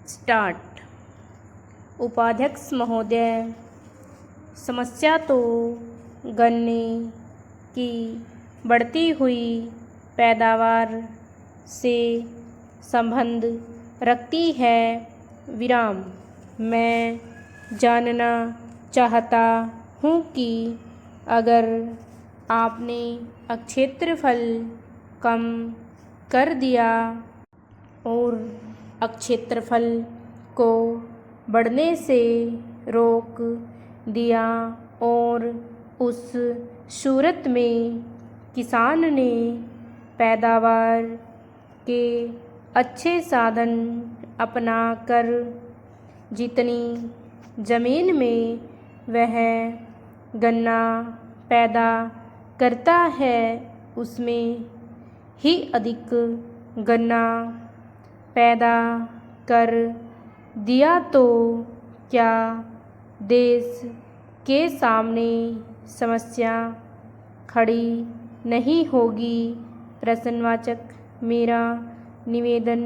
Start. उपाध्यक्ष महोदय, समस्या तो गन्ने की बढ़ती हुई पैदावार से संबंध रखती है। मैं जानना चाहता हूँ कि अगर आपने क्षेत्रफल कम कर दिया और क्षेत्रफल को बढ़ने से रोक दिया और उस सूरत में किसान ने पैदावार के अच्छे साधन अपनाकर जितनी ज़मीन में वह गन्ना पैदा करता है उसमें ही अधिक गन्ना पैदा कर दिया तो क्या देश के सामने समस्या खड़ी नहीं होगी? प्रश्नवाचक। मेरा निवेदन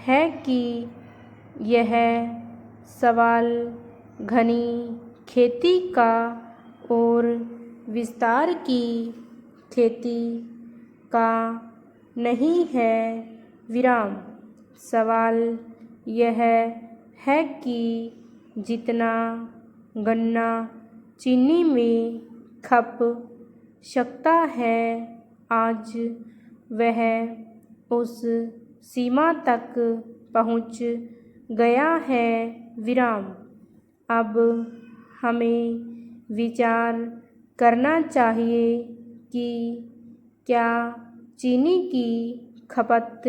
है कि यह सवाल घनी खेती का और विस्तार की खेती का नहीं है। सवाल यह है कि जितना गन्ना चीनी में खप सकता है आज वह उस सीमा तक पहुँच गया है। अब हमें विचार करना चाहिए कि क्या चीनी की खपत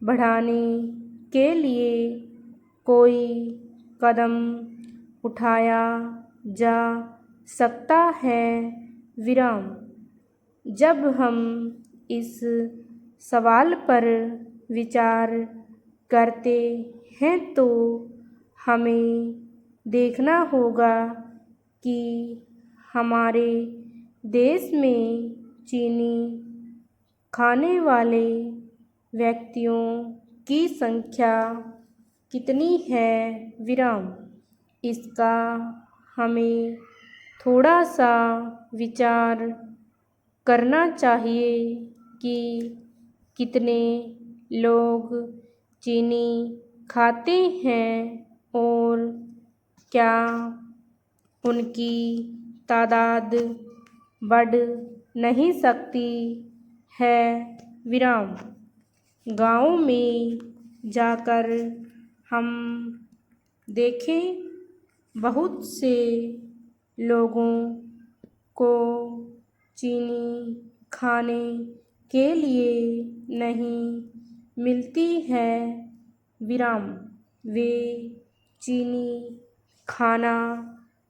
बढ़ाने के लिए कोई कदम उठाया जा सकता है। जब हम इस सवाल पर विचार करते हैं तो हमें देखना होगा कि हमारे देश में चीनी खाने वाले व्यक्तियों की संख्या कितनी है। इसका हमें थोड़ा सा विचार करना चाहिए कि कितने लोग चीनी खाते हैं और क्या उनकी तादाद बढ़ नहीं सकती है। गाँव में जाकर हम देखें बहुत से लोगों को चीनी खाने के लिए नहीं मिलती है। वे चीनी खाना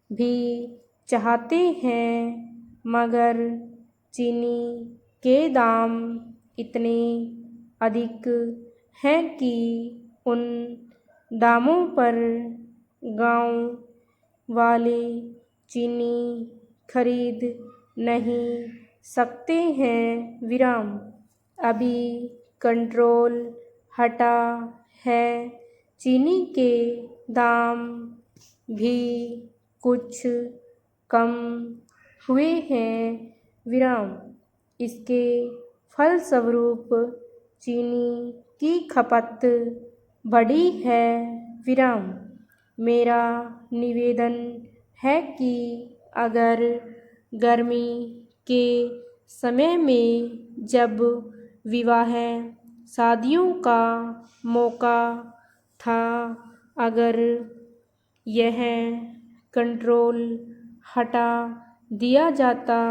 भी चाहते हैं मगर चीनी के दाम इतने अधिक हैं कि उन दामों पर गांव वाले चीनी खरीद नहीं सकते हैं। अभी कंट्रोल हटा है, चीनी के दाम भी कुछ कम हुए हैं। इसके फलस्वरूप चीनी की खपत बढ़ी है। मेरा निवेदन है कि अगर गर्मी के समय में जब विवाह शादियों का मौका था अगर यह कंट्रोल हटा दिया जाता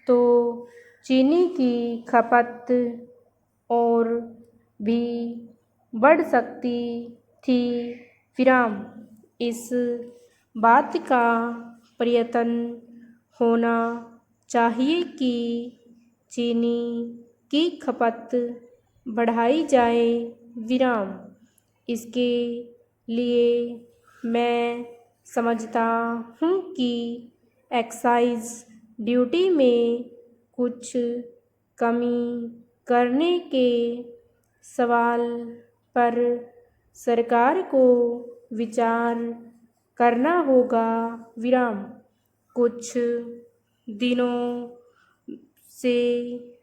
तो चीनी की खपत और भी बढ़ सकती थी। इस बात का प्रयत्न होना चाहिए कि चीनी की खपत बढ़ाई जाए। इसके लिए मैं समझता हूँ कि एक्साइज ड्यूटी में कुछ कमी करने के सवाल पर सरकार को विचार करना होगा विराम। कुछ दिनों से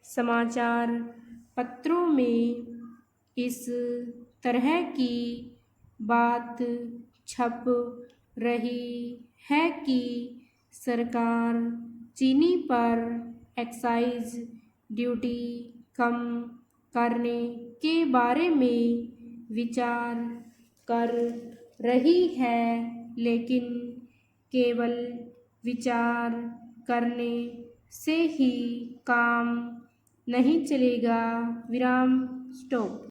समाचार पत्रों में इस तरह की बात छप रही है कि सरकार चीनी पर एक्साइज ड्यूटी कम करने के बारे में विचार कर रही है, लेकिन केवल विचार करने से ही काम नहीं चलेगा विराम। स्टॉप।